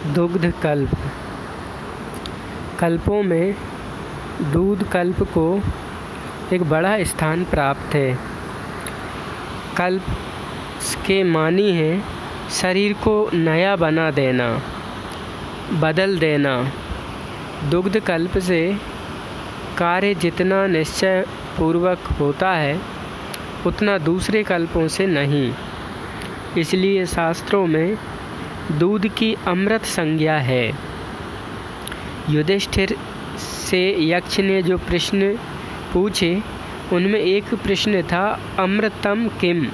दुग्ध कल्प। कल्पों में दूध कल्प को एक बड़ा स्थान प्राप्त है। कल्प के मानी है शरीर को नया बना देना, बदल देना। दुग्ध कल्प से कार्य जितना निश्चय पूर्वक होता है उतना दूसरे कल्पों से नहीं। इसलिए शास्त्रों में दूध की अमृत संज्ञा है। युधिष्ठिर से यक्ष ने जो प्रश्न पूछे उनमें एक प्रश्न था, अमृतम किम।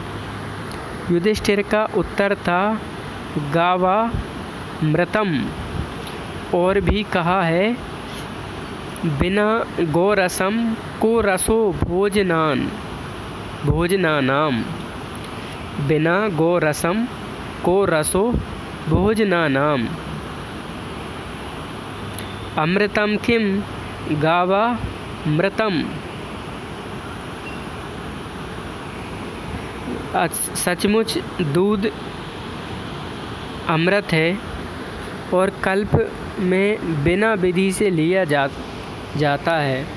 युधिष्ठिर का उत्तर था, गावा मृतम। और भी कहा है, बिना गोरसम को रसो भोजनानाम। बिना गोरसम को रसो भोजनानाम। अमृतम किम गावा मृतम। सचमुच दूध अमृत है और कल्प में बिना विधि से लिया जाता है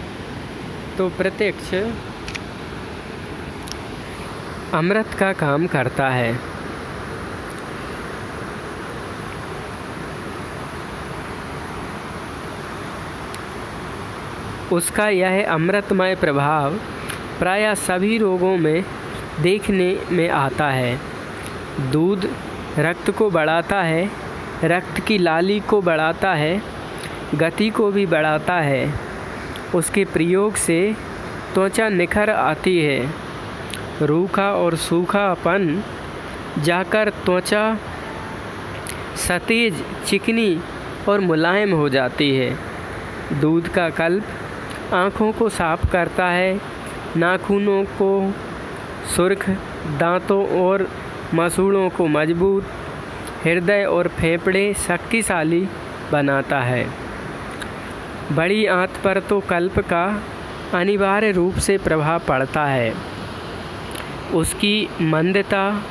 तो प्रत्यक्ष अमृत का काम करता है। उसका यह अमृतमय प्रभाव प्रायः सभी रोगों में देखने में आता है। दूध रक्त को बढ़ाता है, रक्त की लाली को बढ़ाता है, गति को भी बढ़ाता है। उसके प्रयोग से त्वचा निखर आती है, रूखा और सूखापन जाकर त्वचा सतेज, चिकनी और मुलायम हो जाती है। दूध का कल्प आँखों को साफ करता है, नाखूनों को सुर्ख, दांतों और मसूड़ों को मजबूत, हृदय और फेफड़े शक्तिशाली बनाता है। बड़ी आंत पर तो कल्प का अनिवार्य रूप से प्रभाव पड़ता है। उसकी मंदता,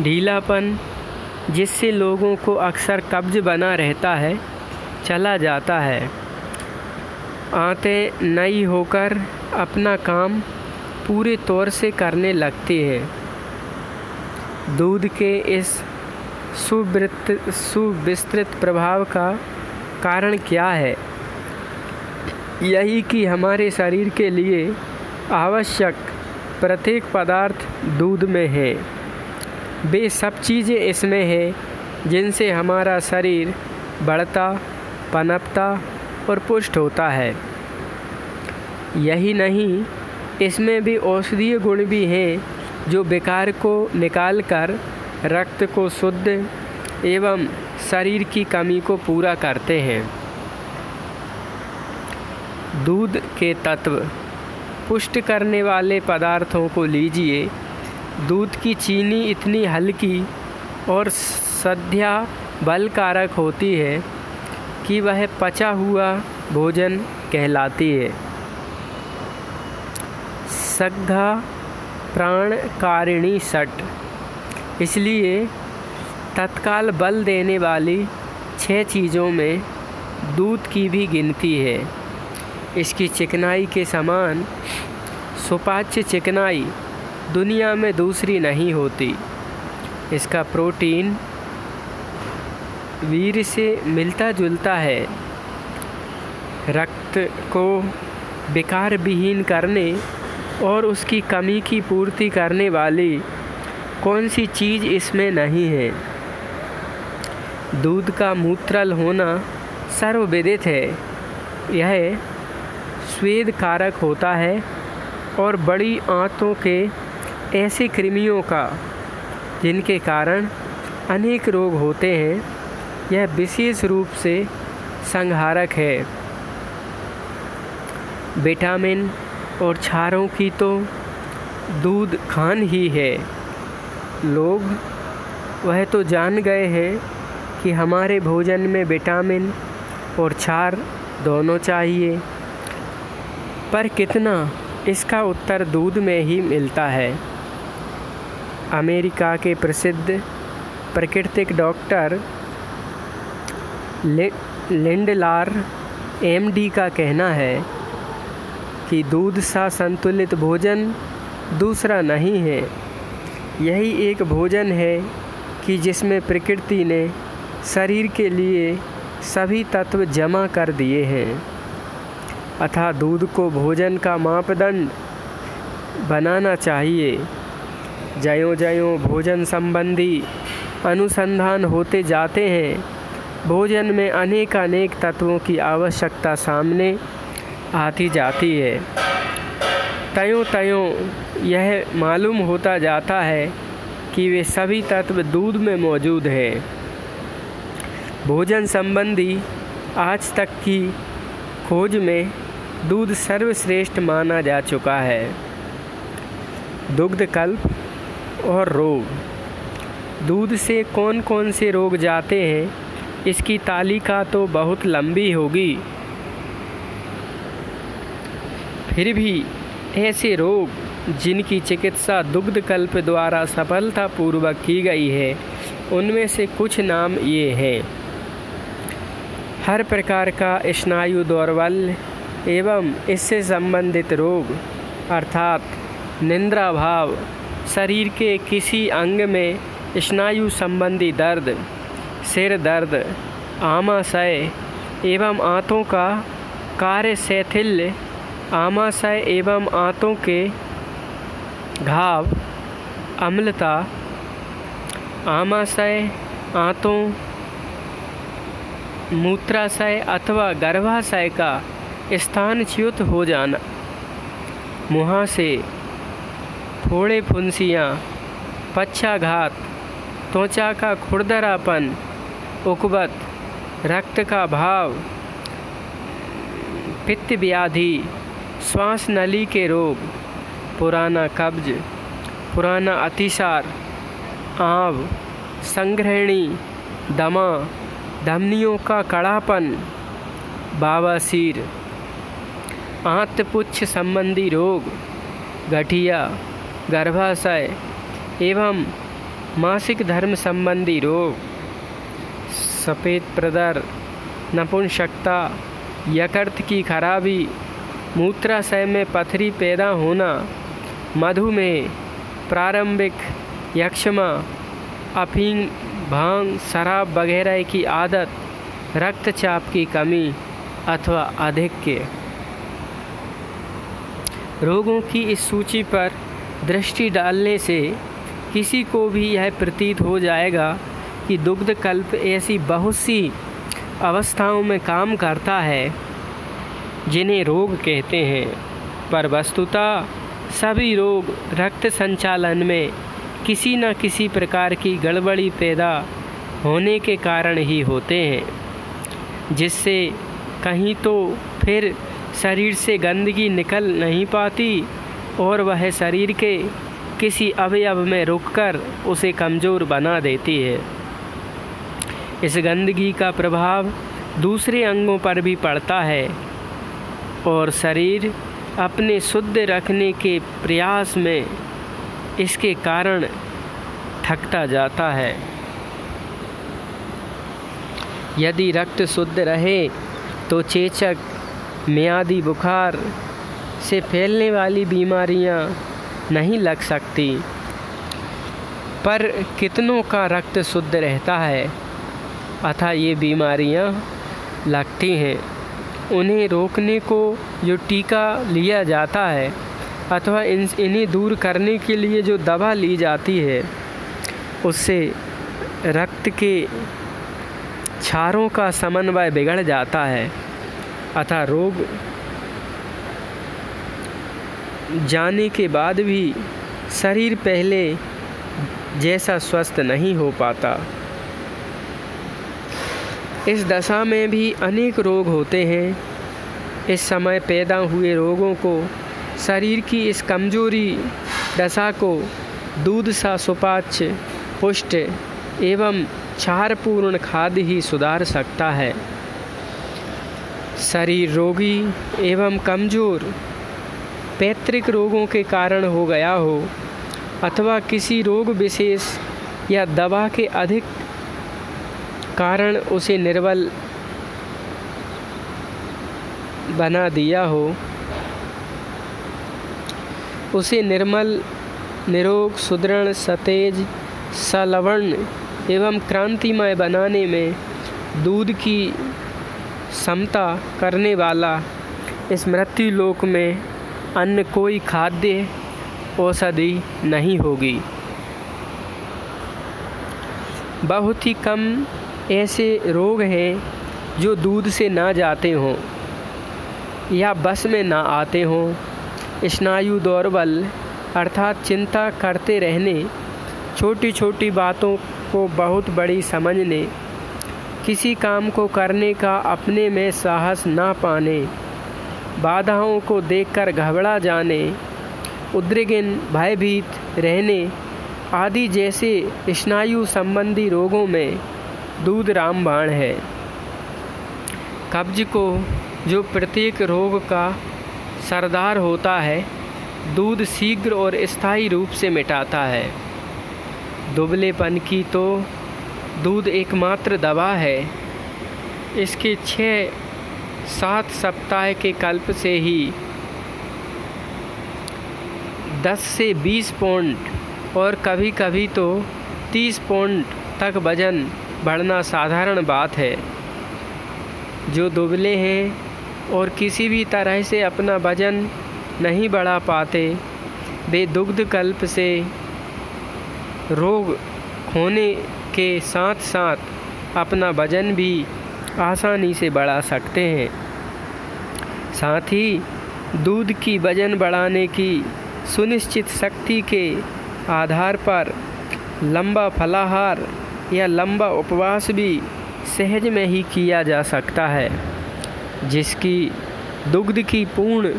ढीलापन, जिससे लोगों को अक्सर कब्ज बना रहता है, चला जाता है। आंतें नई होकर अपना काम पूरे तौर से करने लगती है। दूध के इस सुविस्तृत प्रभाव का कारण क्या है? यही कि हमारे शरीर के लिए आवश्यक प्रत्येक पदार्थ दूध में है। वे सब चीज़ें इसमें हैं जिनसे हमारा शरीर बढ़ता, पनपता और पुष्ट होता है। यही नहीं, इसमें भी औषधीय गुण भी हैं जो विकार को निकालकर रक्त को शुद्ध एवं शरीर की कमी को पूरा करते हैं। दूध के तत्व पुष्ट करने वाले पदार्थों को लीजिए। दूध की चीनी इतनी हल्की और सद्या बलकारक होती है कि वह पचा हुआ भोजन कहलाती है। सग्धा प्राणकारिणी सट। इसलिए तत्काल बल देने वाली 6 चीज़ों में दूध की भी गिनती है। इसकी चिकनाई के समान सुपाच्य चिकनाई दुनिया में दूसरी नहीं होती। इसका प्रोटीन वीर्य से मिलता जुलता है। रक्त को विकार विहीन करने और उसकी कमी की पूर्ति करने वाली कौन सी चीज़ इसमें नहीं है। दूध का मूत्रल होना सर्वविदित है। यह स्वेद कारक होता है और बड़ी आंतों के ऐसे कृमियों का जिनके कारण अनेक रोग होते हैं, यह विशेष रूप से संहारक है। विटामिन और क्षारों की तो दूध खान ही है। लोग वह तो जान गए हैं कि हमारे भोजन में विटामिन और क्षार दोनों चाहिए, पर कितना, इसका उत्तर दूध में ही मिलता है। अमेरिका के प्रसिद्ध प्राकृतिक डॉक्टर लिंडलार एमडी का कहना है कि दूध सा संतुलित भोजन दूसरा नहीं है। यही एक भोजन है कि जिसमें प्रकृति ने शरीर के लिए सभी तत्व जमा कर दिए हैं। अतः दूध को भोजन का मापदंड बनाना चाहिए। ज्यों ज्यों भोजन संबंधी अनुसंधान होते जाते हैं, भोजन में अनेक तत्वों की आवश्यकता सामने आती जाती है। त्यों त्यों यह मालूम होता जाता है कि वे सभी तत्व दूध में मौजूद हैं। भोजन संबंधी आज तक की खोज में दूध सर्वश्रेष्ठ माना जा चुका है। दुग्ध कल्प और रोग। दूध से कौन कौन से रोग जाते हैं, इसकी तालिका तो बहुत लंबी होगी। फिर भी ऐसे रोग जिनकी चिकित्सा दुग्ध कल्प द्वारा सफलतापूर्वक की गई है, उनमें से कुछ नाम ये हैं। हर प्रकार का स्नायु दौर्बल्य एवं इससे संबंधित रोग, अर्थात निद्रा भाव, शरीर के किसी अंग में स्नायु संबंधी दर्द, सिर दर्द, आमाशय एवं आंतों का कार्य शैथिल्य, आमाशय एवं आंतों के घाव, अम्लता, आमाशय, आंतों, मूत्राशय अथवा गर्भाशय का स्थानच्युत हो जाना, मुहासे, फोड़े फुंसियाँ, पक्षाघात, त्वचा का खुरदरापन, उकबत, रक्त का भाव, पित्त व्याधि, श्वास नली के रोग, पुराना कब्ज, पुराना अतिसार, आंव, संग्रहणी, दमा, धमनियों का कड़ापन, बवासीर, आंतपुच्छ संबंधी रोग, गठिया, गर्भाशय एवं मासिक धर्म संबंधी रोग, सफ़ेद प्रदर, नपुंसकता, यकृत की खराबी, मूत्राशय में पथरी पैदा होना, मधुमेह, प्रारंभिक यक्ष्मा, अफीम, भांग, शराब वगैरह की आदत, रक्तचाप की कमी अथवा आधिक्य। रोगों की इस सूची पर दृष्टि डालने से किसी को भी यह प्रतीत हो जाएगा कि दुग्ध कल्प ऐसी बहुत सी अवस्थाओं में काम करता है जिन्हें रोग कहते हैं, पर वस्तुतः सभी रोग रक्त संचालन में किसी न किसी प्रकार की गड़बड़ी पैदा होने के कारण ही होते हैं, जिससे कहीं तो फिर शरीर से गंदगी निकल नहीं पाती और वह शरीर के किसी अवयव में रुककर उसे कमज़ोर बना देती है। इस गंदगी का प्रभाव दूसरे अंगों पर भी पड़ता है और शरीर अपने शुद्ध रखने के प्रयास में इसके कारण थकता जाता है। यदि रक्त शुद्ध रहे तो चेचक, मियादी बुखार से फैलने वाली बीमारियां नहीं लग सकती, पर कितनों का रक्त शुद्ध रहता है अतः ये बीमारियां लगती हैं। उन्हें रोकने को जो टीका लिया जाता है अथवा इन्हें दूर करने के लिए जो दवा ली जाती है, उससे रक्त के क्षारों का समन्वय बिगड़ जाता है अतः रोग जाने के बाद भी शरीर पहले जैसा स्वस्थ नहीं हो पाता। इस दशा में भी अनेक रोग होते हैं। इस समय पैदा हुए रोगों को शरीर की इस कमजोरी दशा को दूध सा सुपाच्य, पुष्ट एवं क्षारपूर्ण खाद्य ही सुधार सकता है। शरीर रोगी एवं कमज़ोर पैतृक रोगों के कारण हो गया हो अथवा किसी रोग विशेष या दवा के अधिक कारण उसे निर्बल बना दिया हो, उसे निर्मल, निरोग, सुदृढ़, सतेज, सलवण एवं क्रांतिमय बनाने में दूध की समता करने वाला इस मृत्यु लोक में अन्य कोई खाद्य औषधि नहीं होगी। बहुत ही कम ऐसे रोग हैं जो दूध से ना जाते हों या बस में ना आते हों। स्नायु दौर्बल अर्थात चिंता करते रहने, छोटी छोटी बातों को बहुत बड़ी समझने, किसी काम को करने का अपने में साहस ना पाने, बाधाओं को देखकर घबरा जाने, उद्विग्न भयभीत रहने आदि जैसे स्नायु संबंधी रोगों में दूध रामबाण है। कब्ज को, जो प्रत्येक रोग का सरदार होता है, दूध शीघ्र और स्थायी रूप से मिटाता है। दुबलेपन की तो दूध एकमात्र दवा है। इसके 6-7 सप्ताह के कल्प से ही 10 से 20 पौंड और कभी कभी तो 30 पौंड तक वजन बढ़ना साधारण बात है। जो दुबले हैं और किसी भी तरह से अपना वजन नहीं बढ़ा पाते, वे दुग्ध कल्प से रोग होने के साथ साथ अपना वजन भी आसानी से बढ़ा सकते हैं। साथ ही दूध की वजन बढ़ाने की सुनिश्चित शक्ति के आधार पर लंबा फलाहार या लंबा उपवास भी सहज में ही किया जा सकता है, जिसकी दुग्ध की पूर्ण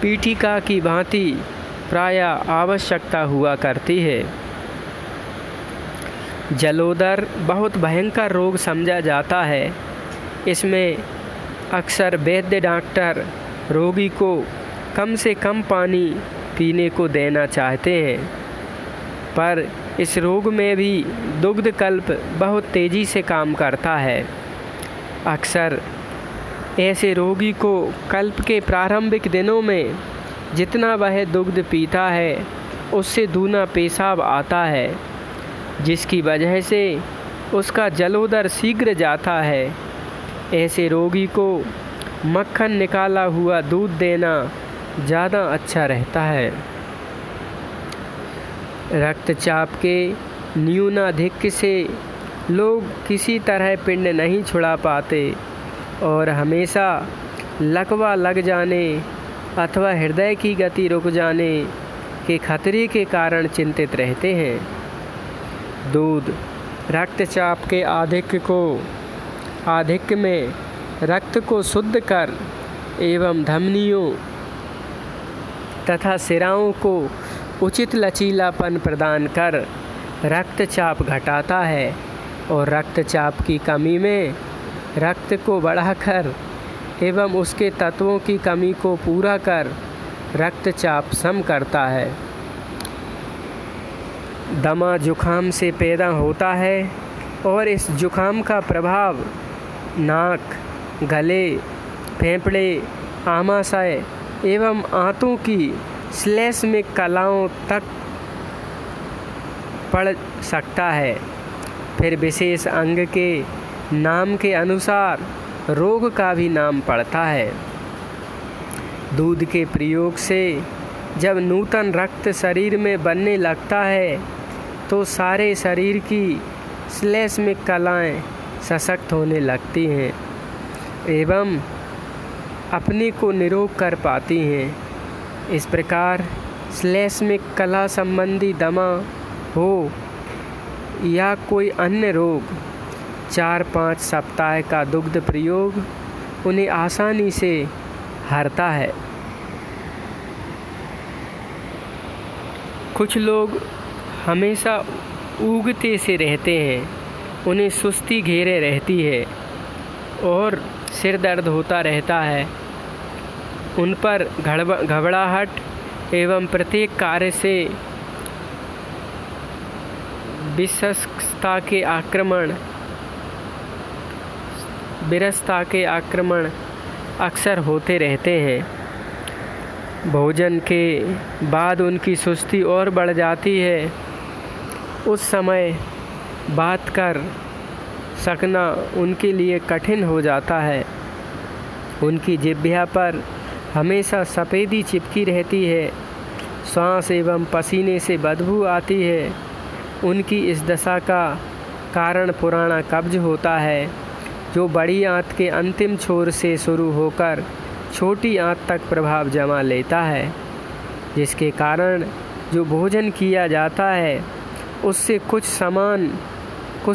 पीठिका की भांति प्रायः आवश्यकता हुआ करती है। जलोदर बहुत भयंकर रोग समझा जाता है। इसमें अक्सर वैद्य डॉक्टर रोगी को कम से कम पानी पीने को देना चाहते हैं, पर इस रोग में भी दुग्ध कल्प बहुत तेज़ी से काम करता है। अक्सर ऐसे रोगी को कल्प के प्रारंभिक दिनों में जितना वह दुग्ध पीता है उससे दूना पेशाब आता है, जिसकी वजह से उसका जलोदर शीघ्र जाता है। ऐसे रोगी को मक्खन निकाला हुआ दूध देना ज़्यादा अच्छा रहता है। रक्तचाप के न्यूनाधिक्य से लोग किसी तरह पिंड नहीं छुड़ा पाते और हमेशा लकवा लग जाने अथवा हृदय की गति रुक जाने के खतरे के कारण चिंतित रहते हैं। दूध रक्तचाप के आधिक्य में रक्त को शुद्ध कर एवं धमनियों तथा सिराओं को उचित लचीलापन प्रदान कर रक्तचाप घटाता है और रक्तचाप की कमी में रक्त को बढ़ाकर एवं उसके तत्वों की कमी को पूरा कर रक्तचाप सम करता है। दमा जुखाम से पैदा होता है और इस जुखाम का प्रभाव नाक, गले, फेफड़े, आमाशय एवं आंतों की श्लेष्मिक कलाओं तक पड़ सकता है। फिर विशेष अंग के नाम के अनुसार रोग का भी नाम पड़ता है। दूध के प्रयोग से जब नूतन रक्त शरीर में बनने लगता है तो सारे शरीर की श्लेष्मिक कलाएं सशक्त होने लगती हैं एवं अपने को निरोग कर पाती हैं। इस प्रकार श्लेष्मिक कला संबंधी दमा हो या कोई अन्य रोग 4-5 सप्ताह का दुग्ध प्रयोग उन्हें आसानी से हरता है। कुछ लोग हमेशा ऊगते से रहते हैं, उन्हें सुस्ती घेरे रहती है और सिर दर्द होता रहता है। उन पर घबराहट एवं प्रत्येक कार्य से विरसता के आक्रमण अक्सर होते रहते हैं। भोजन के बाद उनकी सुस्ती और बढ़ जाती है। उस समय बात कर सकना उनके लिए कठिन हो जाता है। उनकी जिह्वा पर हमेशा सफ़ेदी चिपकी रहती है। सांस एवं पसीने से बदबू आती है। उनकी इस दशा का कारण पुराना कब्ज होता है, जो बड़ी आंत के अंतिम छोर से शुरू होकर छोटी आंत तक प्रभाव जमा लेता है, जिसके कारण जो भोजन किया जाता है उससे कुछ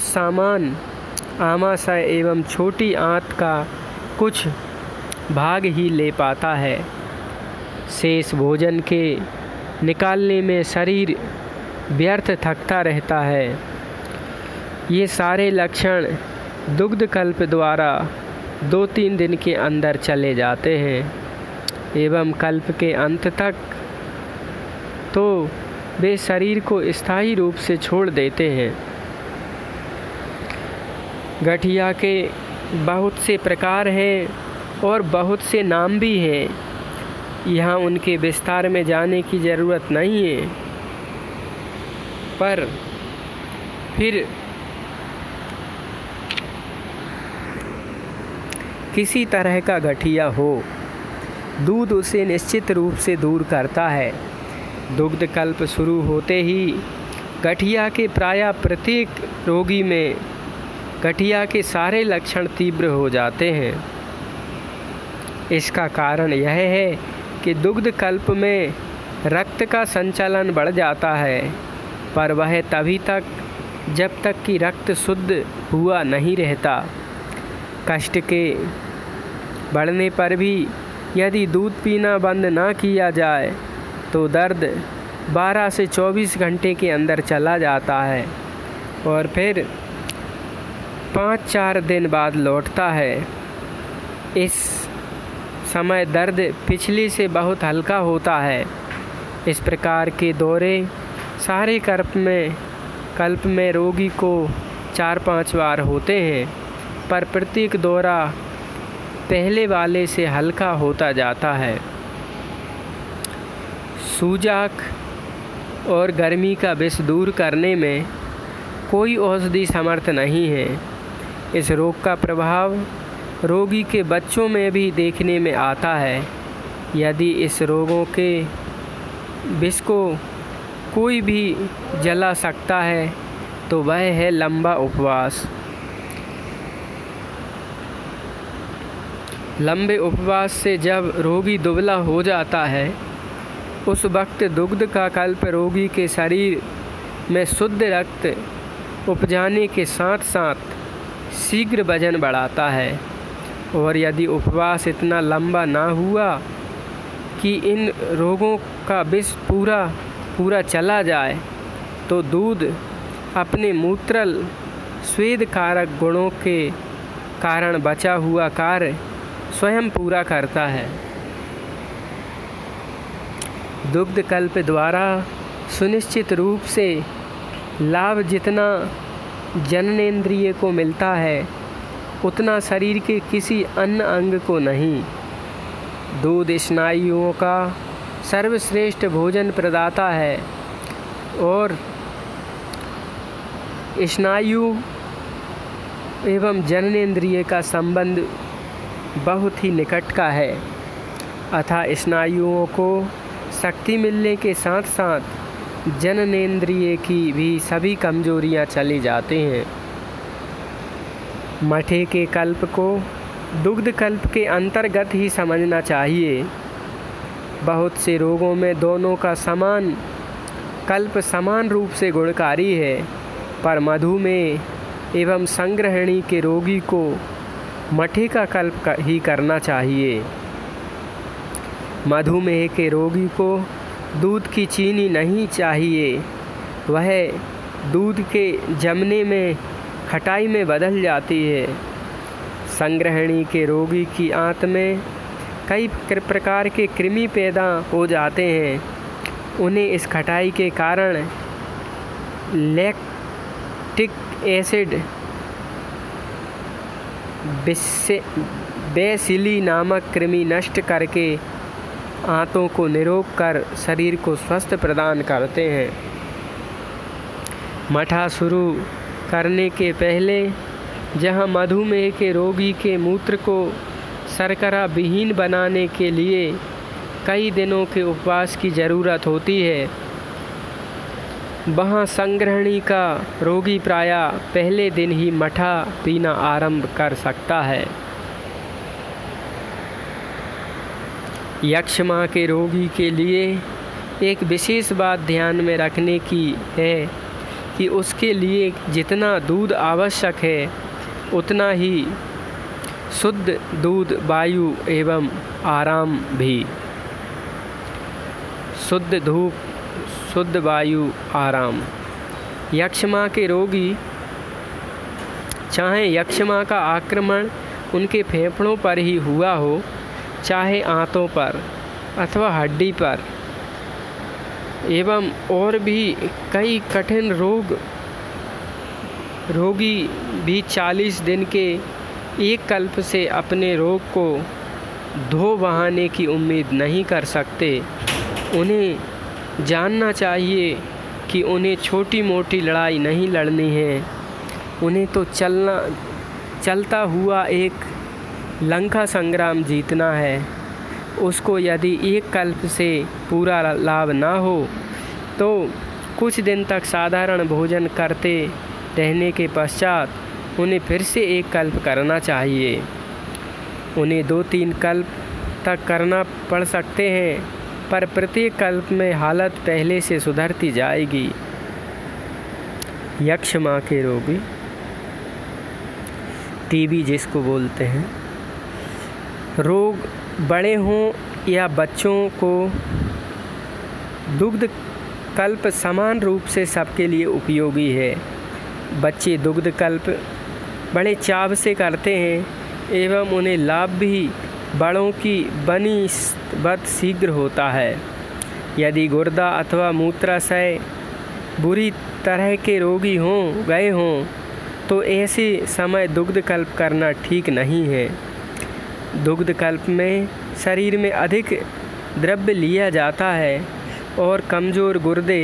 सामान आमाशय एवं छोटी आंत का कुछ भाग ही ले पाता है। शेष भोजन के निकालने में शरीर व्यर्थ थकता रहता है। ये सारे लक्षण दुग्ध कल्प द्वारा 2-3 दिन के अंदर चले जाते हैं एवं कल्प के अंत तक तो वे शरीर को स्थायी रूप से छोड़ देते हैं। गठिया के बहुत से प्रकार हैं और बहुत से नाम भी हैं। यहाँ उनके विस्तार में जाने की ज़रूरत नहीं है, पर फिर किसी तरह का गठिया हो, दूध उसे निश्चित रूप से दूर करता है। दुग्ध कल्प शुरू होते ही गठिया के प्रायः प्रत्येक रोगी में गठिया के सारे लक्षण तीव्र हो जाते हैं। इसका कारण यह है कि दुग्ध कल्प में रक्त का संचालन बढ़ जाता है, पर वह तभी तक जब तक कि रक्त शुद्ध हुआ नहीं रहता। कष्ट के बढ़ने पर भी यदि दूध पीना बंद ना किया जाए तो दर्द 12 से 24 घंटे के अंदर चला जाता है और फिर 5-4 दिन बाद लौटता है। इस समय दर्द पिछले से बहुत हल्का होता है। इस प्रकार के दौरे सारे कल्प में रोगी को 4-5 बार होते हैं, पर प्रत्येक दौरा पहले वाले से हल्का होता जाता है। सूजक और गर्मी का विष दूर करने में कोई औषधि समर्थ नहीं है। इस रोग का प्रभाव रोगी के बच्चों में भी देखने में आता है। यदि इस रोगों के विष को कोई भी जला सकता है तो वह है लंबा उपवास। लंबे उपवास से जब रोगी दुबला हो जाता है, उस वक्त दुग्ध का कल्प रोगी के शरीर में शुद्ध रक्त उपजाने के साथ साथ शीघ्र वजन बढ़ाता है। और यदि उपवास इतना लंबा ना हुआ कि इन रोगों का विष पूरा चला जाए, तो दूध अपने मूत्रल स्वेद कारक गुणों के कारण बचा हुआ कार्य स्वयं पूरा करता है। दुग्ध कल्प द्वारा सुनिश्चित रूप से लाभ जितना जननेंद्रिय को मिलता है, उतना शरीर के किसी अन्य अंग को नहीं। दूध स्नायुओं का सर्वश्रेष्ठ भोजन प्रदाता है और स्नायु एवं जननेंद्रिय का संबंध बहुत ही निकट का है। अतः स्नायुओं को शक्ति मिलने के साथ साथ जननेंद्रिय की भी सभी कमजोरियां चली जाती हैं। मठे के कल्प को दुग्ध कल्प के अंतर्गत ही समझना चाहिए। बहुत से रोगों में दोनों का कल्प समान रूप से गुणकारी है, पर मधुमेह एवं संग्रहणी के रोगी को मठे का कल्प ही करना चाहिए। मधुमेह के रोगी को दूध की चीनी नहीं चाहिए, वह दूध के जमने में खटाई में बदल जाती है। संग्रहणी के रोगी की आंत में कई प्रकार के कृमि पैदा हो जाते हैं। उन्हें इस खटाई के कारण लैक्टिक एसिड बेसिली नामक कृमि नष्ट करके आंतों को निरोग कर शरीर को स्वस्थ प्रदान करते हैं। मठा शुरू करने के पहले जहां मधुमेह के रोगी के मूत्र को शर्करा विहीन बनाने के लिए कई दिनों के उपवास की ज़रूरत होती है, वहाँ संग्रहणी का रोगी प्रायः पहले दिन ही मठा पीना आरंभ कर सकता है। यक्ष्मा के रोगी के लिए एक विशेष बात ध्यान में रखने की है कि उसके लिए जितना दूध आवश्यक है उतना ही शुद्ध दूध, वायु एवं आराम भी। शुद्ध धूप, शुद्ध वायु, आराम। यक्ष्मा के रोगी चाहे यक्ष्मा का आक्रमण उनके फेफड़ों पर ही हुआ हो, चाहे आंतों पर अथवा हड्डी पर, एवं और भी कई कठिन रोगी भी 40 दिन के एक कल्प से अपने रोग को धो बहाने की उम्मीद नहीं कर सकते। उन्हें जानना चाहिए कि उन्हें छोटी मोटी लड़ाई नहीं लड़नी है, उन्हें तो चलता हुआ एक लंका संग्राम जीतना है। उसको यदि एक कल्प से पूरा लाभ ना हो तो कुछ दिन तक साधारण भोजन करते रहने के पश्चात उन्हें फिर से एक कल्प करना चाहिए। उन्हें 2-3 कल्प तक करना पड़ सकते हैं, पर प्रत्येक कल्प में हालत पहले से सुधरती जाएगी। यक्ष्मा के रोगी, टीबी जिसको बोलते हैं, रोग बड़े हों या बच्चों को, दुग्ध कल्प समान रूप से सबके लिए उपयोगी है। बच्चे दुग्ध कल्प बड़े चाव से करते हैं एवं उन्हें लाभ भी बड़ों की बनिस्बत शीघ्र होता है। यदि गुर्दा अथवा मूत्राशय बुरी तरह के रोगी गए हों तो ऐसे समय दुग्ध कल्प करना ठीक नहीं है। दुग्ध कल्प में शरीर में अधिक द्रव्य लिया जाता है और कमज़ोर गुर्दे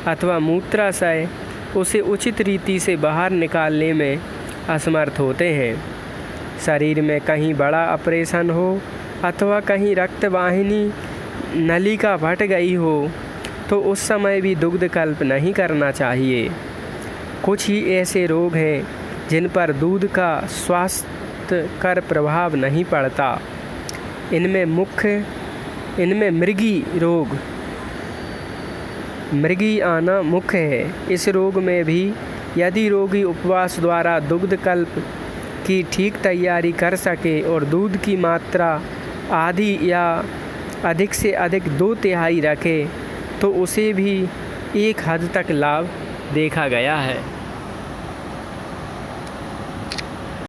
अथवा मूत्राशय उसे उचित रीति से बाहर निकालने में असमर्थ होते हैं। शरीर में कहीं बड़ा ऑपरेशन हो अथवा कहीं रक्त वाहिनी नलिका फट गई हो तो उस समय भी दुग्ध कल्प नहीं करना चाहिए। कुछ ही ऐसे रोग हैं जिन पर दूध का स्वास्थ्यकर प्रभाव नहीं पड़ता। इनमें मृगी आना मुख्य है। इस रोग में भी यदि रोगी उपवास द्वारा दुग्ध कल्प की ठीक तैयारी कर सके और दूध की मात्रा आधी या अधिक से अधिक 2/3 रखे तो उसे भी एक हद तक लाभ देखा गया है।